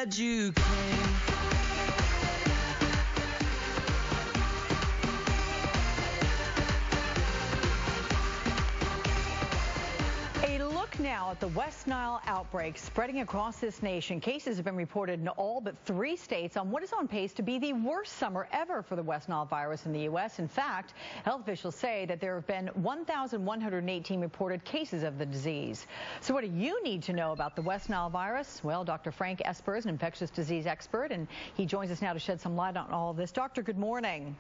glad you came. A look now at the West Nile outbreak spreading across this nation. Cases have been reported in all but 3 states on what is on pace to be the worst summer ever for the West Nile virus in the U.S. In fact, health officials say that there have been 1,118 reported cases of the disease. So what do you need to know about the West Nile virus? Well, Dr. Frank Esper is an infectious disease expert, and he joins us now to shed some light on all of this. Doctor, good morning.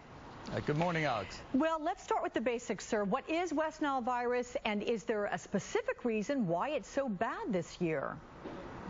Good morning, Alex. Well, let's start with the basics, sir. What is West Nile virus, and is there a specific reason why it's so bad this year?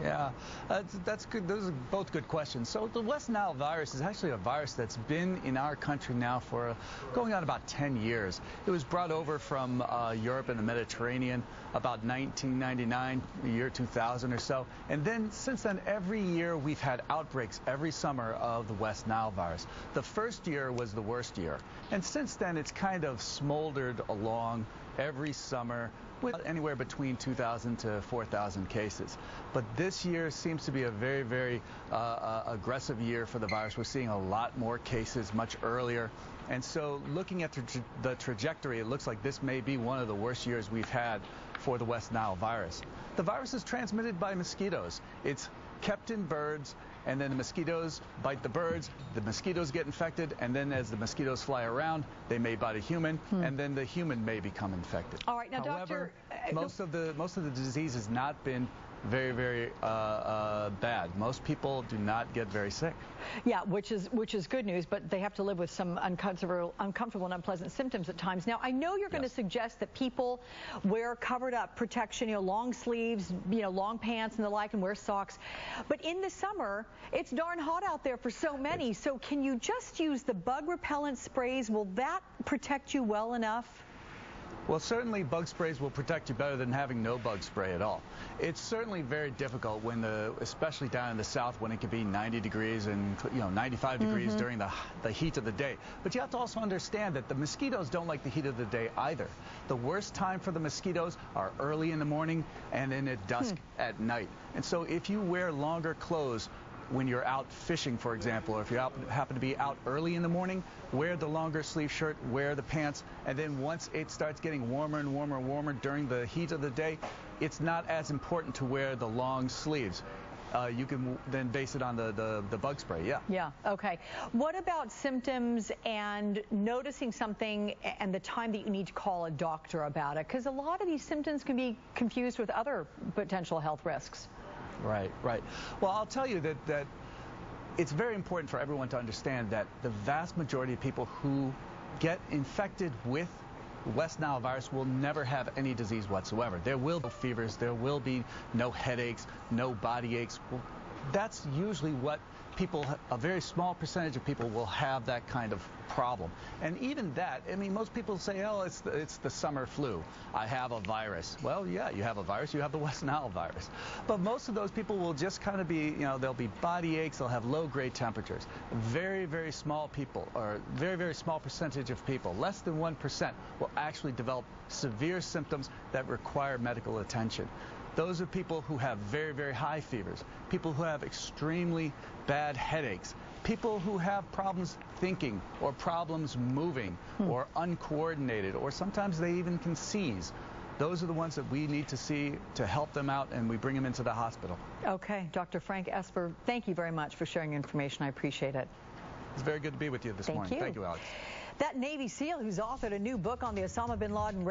Yeah, that's good. Those are both good questions. So the West Nile virus is actually a virus that's been in our country now for going on about 10 years. It was brought over from Europe and the Mediterranean about 1999, the year 2000 or so. And then since then, every year we've had outbreaks every summer of the West Nile virus. The first year was the worst year. And since then, it's kind of smoldered along every summer with anywhere between 2,000 to 4,000 cases. But this year seems to be a very, very aggressive year for the virus. We're seeing a lot more cases much earlier. And so looking at the trajectory, it looks like this may be one of the worst years we've had for the West Nile virus. The virus is transmitted by mosquitoes. It's kept in birds, and then the mosquitoes bite the birds, the mosquitoes get infected, and then as the mosquitoes fly around, they may bite a human, and then the human may become infected. All right, now, however, Doctor, most of the disease has not been very, very bad. Most people do not get very sick. Yeah, which is good news, but they have to live with some uncomfortable and unpleasant symptoms at times. Now, I know you're going to suggest that people wear covered up protection, long sleeves, long pants and the like, and wear socks. But in the summer, it's darn hot out there for so many. So can you just use the bug repellent sprays? Will that protect you well enough? Well, certainly bug sprays will protect you better than having no bug spray at all. It's certainly very difficult when especially down in the south, when it can be 90 degrees and 95 degrees during the heat of the day. But you have to also understand that the mosquitoes don't like the heat of the day either. The worst time for the mosquitoes are early in the morning and then at dusk at night. And so if you wear longer clothes when you're out fishing, for example, or if you happen to be out early in the morning, wear the longer sleeve shirt, wear the pants, and then once it starts getting warmer and warmer and warmer during the heat of the day, it's not as important to wear the long sleeves. You can then base it on the bug spray, Yeah, okay. What about symptoms and noticing something and the time that you need to call a doctor about it? Because a lot of these symptoms can be confused with other potential health risks. Right. Well, I'll tell you that it's very important for everyone to understand that the vast majority of people who get infected with West Nile virus will never have any disease whatsoever. There will be fevers, there will be no headaches, no body aches. Well, that's usually what people, a very small percentage of people will have that kind of problem. And even that, I mean, most people say, oh, it's the summer flu. I have a virus. Well, yeah, you have a virus. You have the West Nile virus. But most of those people will just kind of be, they'll be body aches. They'll have low-grade temperatures. Very, very small people, or very, very small percentage of people, less than 1%, will actually develop severe symptoms that require medical attention. Those are people who have very, very high fevers, people who have extremely bad headaches, people who have problems thinking or problems moving or uncoordinated, or sometimes they even can seize. Those are the ones that we need to see to help them out, and we bring them into the hospital. Okay, Dr. Frank Esper, thank you very much for sharing information. I appreciate it. It's very good to be with you this morning. Thank you, Alex. That Navy SEAL who's authored a new book on the Osama bin Laden